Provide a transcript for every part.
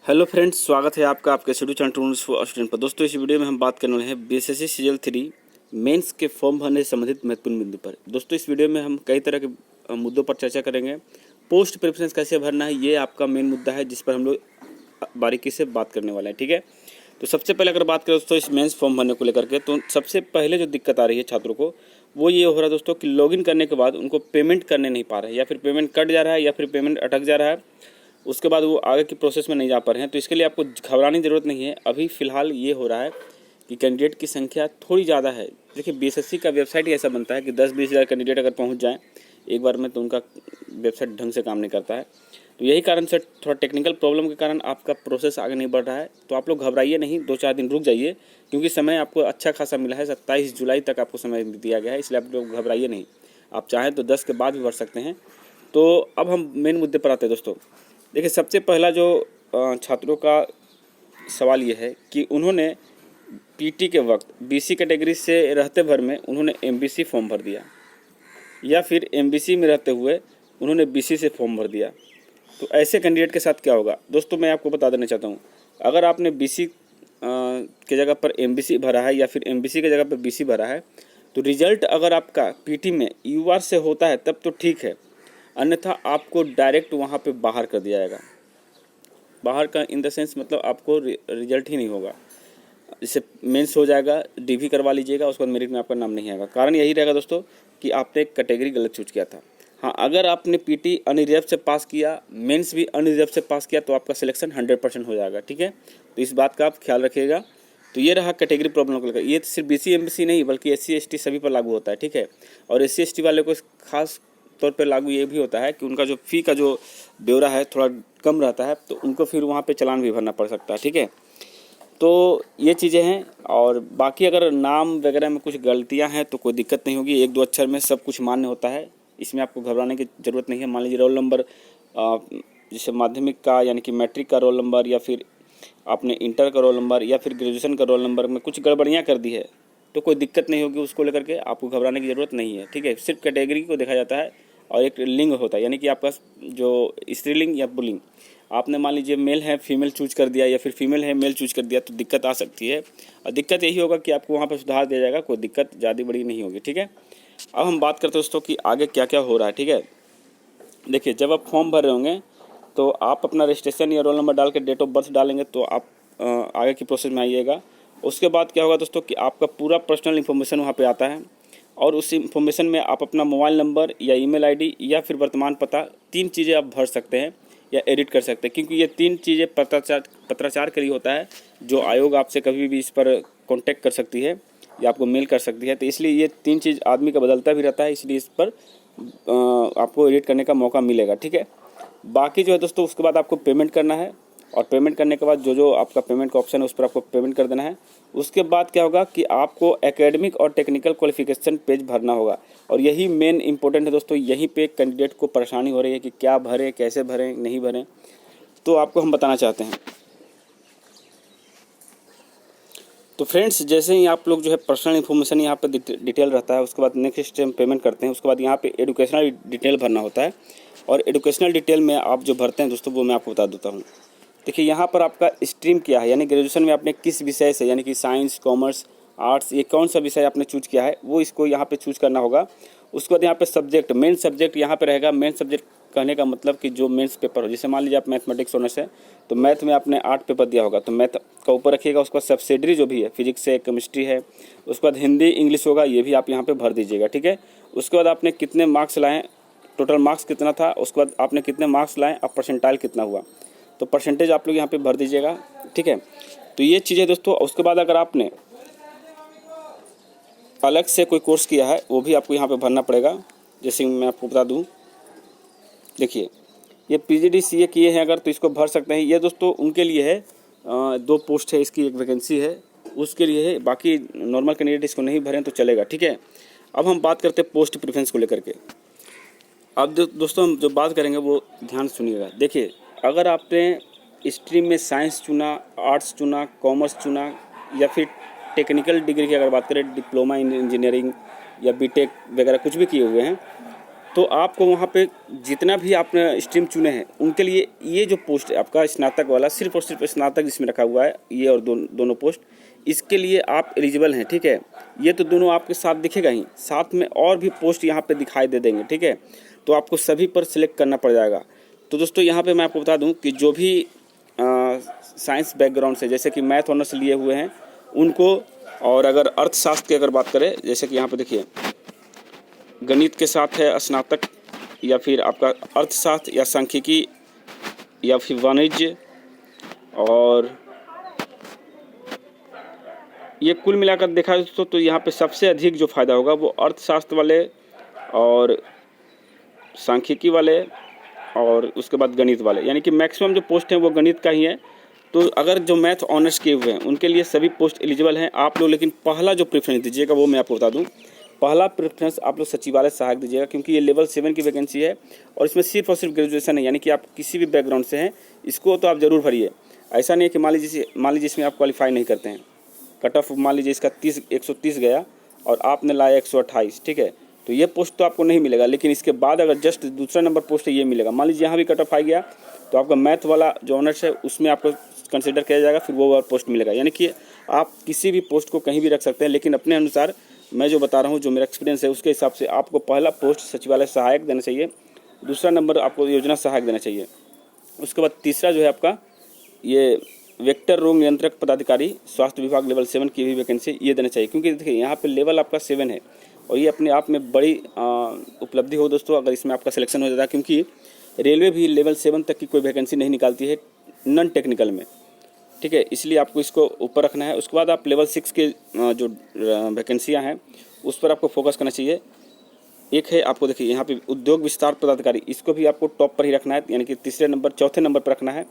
Hello friends, स्वागत है आपका आपके schedule channel tools for student पर। दोस्तों, इस वीडियो में हम बात करने वाले हैं बीएसएससी सीजीएल 3 मेंस के फॉर्म भरने से संबंधित महत्वपूर्ण बिंदु पर। दोस्तों, इस वीडियो में हम कई तरह के मुद्दों पर चर्चा करेंगे। पोस्ट प्रेफरेंस कैसे भरना है, ये आपका मेन मुद्दा है जिस पर हम लोग बारीकी से बात करने वाले हैं। ठीक है, तो सबसे पहले अगर बात करें दोस्तों इस मेंस फॉर्म भरने को लेकर के, तो सबसे पहले जो दिक्कत आ रही है छात्रों को वो ये हो रहा है दोस्तों कि लॉगिन करने के बाद उनको पेमेंट करने नहीं पा रहे हैं, या फिर पेमेंट कट जा रहा है, या फिर पेमेंट अटक जा रहा है, उसके बाद वो आगे की प्रोसेस में नहीं जा पा रहे हैं। तो इसके लिए आपको घबराने की ज़रूरत नहीं है। अभी फ़िलहाल ये हो रहा है कि कैंडिडेट की संख्या थोड़ी ज़्यादा है। देखिए, बीएसएससी का वेबसाइट ही ऐसा बनता है कि 10-20 हज़ार कैंडिडेट अगर पहुंच जाएं एक बार में, तो उनका वेबसाइट ढंग से काम नहीं करता है। तो यही कारण से थोड़ा टेक्निकल प्रॉब्लम के कारण आपका प्रोसेस आगे नहीं बढ़ रहा है। तो आप लोग घबराइए नहीं, 2-4 दिन रुक जाइए, क्योंकि समय आपको अच्छा खासा मिला है। 27 जुलाई तक आपको समय दिया गया है, इसलिए आप लोग घबराइए नहीं। आप चाहें तो 10 के बाद भी भर सकते हैं। तो अब हम मेन मुद्दे पर आते हैं दोस्तों। देखिए, सबसे पहला जो छात्रों का सवाल ये है कि उन्होंने पीटी के वक्त बीसी कैटेगरी से रहते भर में उन्होंने एमबीसी फॉर्म भर दिया, या फिर एमबीसी में रहते हुए उन्होंने बीसी से फॉर्म भर दिया। तो ऐसे कैंडिडेट के साथ क्या होगा दोस्तों, मैं आपको बता देना चाहता हूँ। अगर आपने बीसी के जगह पर एमबीसी भरा है, या फिर एमबीसी के जगह पर बीसी भरा है, तो रिजल्ट अगर आपका पीटी में यूआर से होता है तब तो ठीक है, अन्यथा आपको डायरेक्ट वहाँ पे बाहर कर दिया जाएगा। बाहर का इन द सेंस मतलब आपको रिजल्ट ही नहीं होगा। इससे मेंस हो जाएगा, डीवी करवा लीजिएगा, उसके बाद मेरिट में आपका नाम नहीं आएगा। कारण यही रहेगा दोस्तों कि आपने कैटेगरी गलत चूज किया था। हाँ, अगर आपने पीटी अनरिजर्व से पास किया, मेंस भी अनरिजर्व से पास किया, तो आपका सिलेक्शन 100% हो जाएगा। ठीक है, तो इस बात का आप ख्याल रखिएगा। तो ये रहा कैटेगरी प्रॉब्लम को लेकर। ये सिर्फ बीसी एमबीसी नहीं बल्कि एससी एसटी सभी पर लागू होता है। ठीक है, और एससी एसटी वाले को खास तौर पर लागू ये भी होता है कि उनका जो फ़ी का जो ब्यौरा है थोड़ा कम रहता है, तो उनको फिर वहाँ पे चालान भी भरना पड़ सकता है। ठीक है, तो ये चीज़ें हैं। और बाकी अगर नाम वगैरह में कुछ गलतियाँ हैं तो कोई दिक्कत नहीं होगी, 1-2 अक्षर में सब कुछ मान्य होता है, इसमें आपको घबराने की ज़रूरत नहीं है। मान लीजिए रोल नंबर जैसे माध्यमिक का यानी कि मैट्रिक का रोल नंबर, या फिर आपने इंटर का रोल नंबर, या फिर ग्रेजुएशन का रोल नंबर में कुछ गड़बड़ियाँ कर दी है, तो कोई दिक्कत नहीं होगी। उसको लेकर के आपको घबराने की ज़रूरत नहीं है। ठीक है, सिर्फ कैटेगरी को देखा जाता है और एक लिंग होता है, यानी कि आपका जो स्त्रीलिंग या पुल्लिंग, आपने मान लीजिए मेल है फीमेल चूज कर दिया, या फिर फीमेल है मेल चूज कर दिया, तो दिक्कत आ सकती है। और दिक्कत यही होगा कि आपको वहाँ पर सुधार दिया जाएगा, कोई दिक्कत ज़्यादा बड़ी नहीं होगी। ठीक है, अब हम बात करते हैं दोस्तों कि आगे क्या क्या हो रहा है। ठीक है, देखिए, जब आप फॉर्म भर रहे होंगे तो आप अपना रजिस्ट्रेशन या रोल नंबर डाल के डेट ऑफ बर्थ डालेंगे, तो आप आगे की प्रोसेस में आइएगा। उसके बाद क्या होगा दोस्तों कि आपका पूरा पर्सनल इन्फॉर्मेशन वहाँ पे आता है, और उस इन्फॉर्मेशन में आप अपना मोबाइल नंबर या ईमेल आईडी या फिर वर्तमान पता, 3 चीज़ें आप भर सकते हैं या एडिट कर सकते हैं, क्योंकि ये 3 चीज़ें पत्राचार के लिए होता है, जो आयोग आपसे कभी भी इस पर कॉन्टैक्ट कर सकती है या आपको मेल कर सकती है। तो इसलिए ये 3 चीज़ आदमी का बदलता भी रहता है, इसलिए इस पर आपको एडिट करने का मौका मिलेगा। ठीक है, बाकी जो है दोस्तों उसके बाद आपको पेमेंट करना है, और पेमेंट करने के बाद जो आपका पेमेंट का ऑप्शन है उस पर आपको पेमेंट कर देना है। उसके बाद क्या होगा कि आपको एकेडमिक और टेक्निकल क्वालिफिकेशन पेज भरना होगा, और यही मेन इंपॉर्टेंट है दोस्तों। यहीं पे कैंडिडेट को परेशानी हो रही है कि क्या भरें, कैसे भरें, नहीं भरें, तो आपको हम बताना चाहते हैं। तो फ्रेंड्स, जैसे ही आप लोग जो है पर्सनल इन्फॉर्मेशन यहाँ पे डिटेल रहता है, उसके बाद नेक्स्ट स्टेप पेमेंट करते हैं, उसके बाद यहाँ पे एजुकेशनल डिटेल भरना होता है। और एजुकेशनल डिटेल में आप जो भरते हैं दोस्तों वो मैं आपको बता देता हूँ। देखिए, यहाँ पर आपका स्ट्रीम क्या है, यानी ग्रेजुएशन में आपने किस विषय से, यानी कि साइंस, कॉमर्स, आर्ट्स, ये कौन सा विषय आपने चूज किया है, वो इसको यहाँ पे चूज करना होगा। उसके बाद यहाँ पे सब्जेक्ट, मेन सब्जेक्ट यहाँ पे रहेगा। मेन सब्जेक्ट कहने का मतलब कि जो मेंस पेपर हो, जैसे मान लीजिए आप मैथमेटिक्स ऑनर्स है, तो मैथ में आपने 8 पेपर दिया होगा, तो मैथ का ऊपर रखिएगा। उसके बाद सब्सिडरी जो भी है, फिजिक्स है, केमिस्ट्री है, उसके बाद हिंदी इंग्लिश होगा, ये भी आप यहाँ पर भर दीजिएगा। ठीक है, उसके बाद आपने कितने मार्क्स लाए, टोटल मार्क्स कितना था, उसके बाद आपने कितने मार्क्स लाए, अब परसेंटाइल कितना हुआ, तो परसेंटेज आप लोग यहाँ पे भर दीजिएगा। ठीक है, तो ये चीज़ें दोस्तों। उसके बाद अगर आपने अलग से कोई कोर्स किया है वो भी आपको यहाँ पे भरना पड़ेगा। जैसे मैं आपको बता दूँ, देखिए, ये पीजीडीसीए किए हैं अगर, तो इसको भर सकते हैं। ये दोस्तों उनके लिए है, 2 पोस्ट है, इसकी 1 वैकेंसी है, उसके लिए है। बाकी नॉर्मल कैंडिडेट इसको नहीं भरें तो चलेगा। ठीक है, अब हम बात करते हैं पोस्ट प्रेफरेंस को लेकर के। अब दोस्तों हम जो बात करेंगे वो ध्यान सुनिएगा। देखिए, अगर आपने स्ट्रीम में साइंस चुना, आर्ट्स चुना, कॉमर्स चुना, या फिर टेक्निकल डिग्री की अगर बात करें, डिप्लोमा इन इंजीनियरिंग या बीटेक वगैरह कुछ भी किए हुए हैं, तो आपको वहाँ पे जितना भी आपने स्ट्रीम चुने हैं उनके लिए ये जो पोस्ट है आपका स्नातक वाला, सिर्फ और सिर्फ स्नातक जिसमें रखा हुआ है, ये और दोनों पोस्ट, इसके लिए आप एलिजिबल हैं। ठीक है, ये तो दोनों आपके साथ दिखेगा ही, साथ में और भी पोस्ट यहाँ पे दिखाई दे देंगे। ठीक है, तो आपको सभी पर सिलेक्ट करना पड़ जाएगा। तो दोस्तों यहाँ पे मैं आपको बता दूँ कि जो भी साइंस बैकग्राउंड से, जैसे कि मैथ ऑनर्स लिए हुए हैं उनको, और अगर अर्थशास्त्र की अगर बात करें, जैसे कि यहाँ पे देखिए गणित के साथ है स्नातक, या फिर आपका अर्थशास्त्र या सांख्यिकी या फिर वाणिज्य, और ये कुल मिलाकर देखा दोस्तों तो यहाँ पे सबसे अधिक जो फ़ायदा होगा वो अर्थशास्त्र वाले और सांख्यिकी वाले और उसके बाद गणित वाले, यानी कि मैक्सिमम जो पोस्ट हैं वो गणित का ही है। तो अगर जो मैथ ऑनर्स किए हुए हैं उनके लिए सभी पोस्ट एलिजिबल हैं आप लोग, लेकिन पहला जो प्रेफरेंस दीजिएगा वो मैं आपको बता दूं, पहला प्रेफरेंस आप लोग सचिवालय सहायक दीजिएगा, क्योंकि ये लेवल 7 की वैकेंसी है और इसमें सिर्फ और सिर्फ ग्रेजुएशन है, यानी कि आप किसी भी बैकग्राउंड से हैं इसको तो आप ज़रूर भरिए। ऐसा नहीं है कि मान लीजिए इसमें आप क्वालिफाई नहीं करते हैं, कट ऑफ मान लीजिए इसका 130 गया और आपने लाया 128, ठीक है, तो ये पोस्ट तो आपको नहीं मिलेगा, लेकिन इसके बाद अगर जस्ट दूसरा नंबर पोस्ट है ये मिलेगा। मान लीजिए यहाँ भी कट ऑफ आ गया तो आपका मैथ वाला जो ऑनर्स है उसमें आपको कंसिडर किया जाएगा, फिर वो पोस्ट मिलेगा। यानी कि आप किसी भी पोस्ट को कहीं भी रख सकते हैं, लेकिन अपने अनुसार मैं जो बता रहा हूँ, जो मेरा एक्सपीरियंस है उसके हिसाब से आपको पहला पोस्ट सचिवालय सहायक देना चाहिए, दूसरा नंबर आपको योजना सहायक देना चाहिए, उसके बाद तीसरा जो है आपका ये वेक्टर रोग नियंत्रक पदाधिकारी स्वास्थ्य विभाग लेवल 7 की भी वैकेंसी ये देना चाहिए। क्योंकि देखिए यहाँ पे लेवल आपका 7 है और ये अपने आप में बड़ी उपलब्धि हो दोस्तों अगर इसमें आपका सिलेक्शन हो जाता है, क्योंकि रेलवे भी लेवल 7 तक की कोई वैकेंसी नहीं निकालती है नॉन टेक्निकल में, ठीक है, इसलिए आपको इसको ऊपर रखना है। उसके बाद आप लेवल 6 के जो वैकेंसियाँ हैं उस पर आपको फोकस करना चाहिए। एक है आपको देखिए यहाँ पे उद्योग विस्तार पदाधिकारी, इसको भी आपको टॉप पर ही रखना है, यानी कि चौथे नंबर पर रखना है।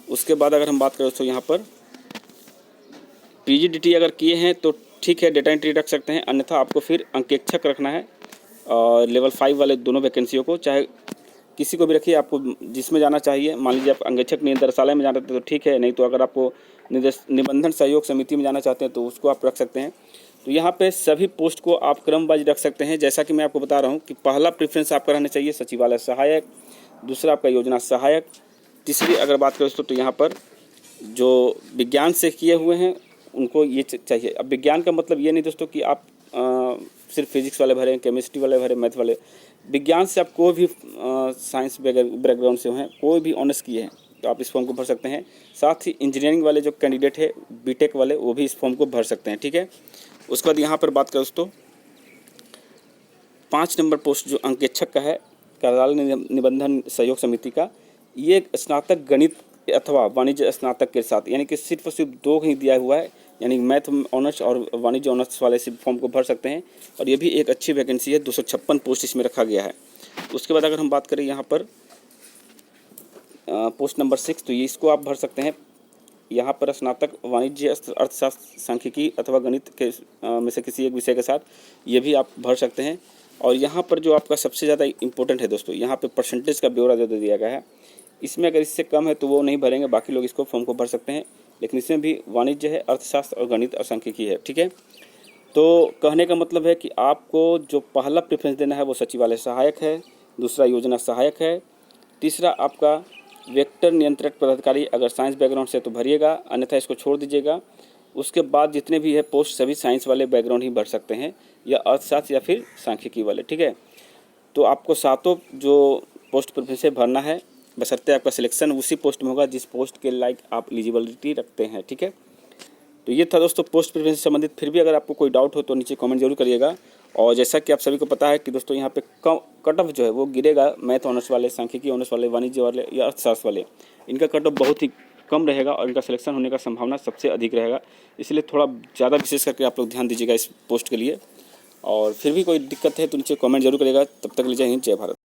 उसके बाद अगर हम बात करें तो यहाँ पर पीजीडीटी अगर किए हैं तो ठीक है, डेटा एंट्री रख सकते हैं, अन्यथा आपको फिर अंकेक्षक रखना है। और लेवल 5 वाले दोनों वैकेंसियों को चाहे किसी को भी रखिए, आपको जिसमें जाना चाहिए। मान लीजिए आप अंकेक्षक निदेशालय में जाना चाहते हैं तो ठीक है, नहीं तो अगर आपको निबंधन सहयोग समिति में जाना चाहते हैं तो उसको आप रख सकते हैं। तो यहाँ पे सभी पोस्ट को आप क्रम वाइज रख सकते हैं। जैसा कि मैं आपको बता रहा हूँ कि पहला प्रेफरेंस आपका रहना चाहिए सचिवालय सहायक, दूसरा आपका योजना सहायक, तीसरी अगर बात करें तो यहाँ पर जो विज्ञान से किए हुए हैं उनको ये चाहिए। अब विज्ञान का मतलब ये नहीं दोस्तों कि आप सिर्फ फिजिक्स वाले भरें, केमिस्ट्री वाले भरें, मैथ वाले। विज्ञान से आप कोई भी साइंस बैकग्राउंड से हैं, कोई भी ऑनर्स किए हैं तो आप इस फॉर्म को भर सकते हैं। साथ ही इंजीनियरिंग वाले जो कैंडिडेट है बीटेक वाले वो भी इस फॉर्म को भर सकते हैं, ठीक है। उसके बाद यहाँ पर बात करें दोस्तों 5 नंबर पोस्ट जो अंकेक्षक का है कार्यालय निबंधन सहयोग समिति का, ये स्नातक गणित अथवा वाणिज्य स्नातक के साथ, यानी कि सिर्फ और सिर्फ 2 ही दिया हुआ है, यानी मैथ ऑनर्स और वाणिज्य ऑनर्स वाले सिर्फ फॉर्म को भर सकते हैं। और ये भी एक अच्छी वैकेंसी है, 256 पोस्ट इसमें रखा गया है। उसके बाद अगर हम बात करें यहाँ पर पोस्ट नंबर 6, तो ये इसको आप भर सकते हैं। यहाँ पर स्नातक वाणिज्य अर्थशास्त्र सांख्यिकी अथवा गणित के में से किसी एक विषय के साथ ये भी आप भर सकते हैं। और यहाँ पर जो आपका सबसे ज़्यादा इम्पोर्टेंट है दोस्तों, यहाँ पे परसेंटेज का ब्यौरा जो दिया गया है, इसमें अगर इससे कम है तो वो नहीं भरेंगे, बाकी लोग इसको फॉर्म को भर सकते हैं। लेकिन इसमें भी वाणिज्य है, अर्थशास्त्र और गणित और सांख्यिकी है, ठीक है। तो कहने का मतलब है कि आपको जो पहला प्रेफरेंस देना है वो सचिवालय सहायक है, दूसरा योजना सहायक है, तीसरा आपका वेक्टर नियंत्रक पदाधिकारी अगर साइंस बैकग्राउंड से तो भरिएगा, अन्यथा इसको छोड़ दीजिएगा। उसके बाद जितने भी है पोस्ट सभी साइंस वाले बैकग्राउंड ही भर सकते हैं, या अर्थशास्त्र या फिर सांख्यिकी वाले, ठीक है। तो आपको 7 जो पोस्ट प्रेफरेंस भरना है, बशर्ते आपका सिलेक्शन उसी पोस्ट में होगा जिस पोस्ट के लायक आप एलिजिबिलिटी रखते हैं, ठीक है। तो ये था दोस्तों पोस्ट प्रेफरेंस से संबंधित। फिर भी अगर आपको कोई डाउट हो तो नीचे कमेंट जरूर करिएगा। और जैसा कि आप सभी को पता है कि दोस्तों यहाँ पे कट ऑफ जो है वो गिरेगा, मैथ ऑनर्स वाले, सांख्यिकी ऑनर्स वाले, वाणिज्य वाले या अर्थशास्त्र वाले, इनका कट ऑफ बहुत ही कम रहेगा और इनका सिलेक्शन होने का संभावना सबसे अधिक रहेगा। इसलिए थोड़ा ज़्यादा विशेष करके आप लोग ध्यान दीजिएगा इस पोस्ट के लिए। और फिर भी कोई दिक्कत है तो नीचे कमेंट जरूर करिएगा। तब तक के लिए जय हिंद, जय भारत।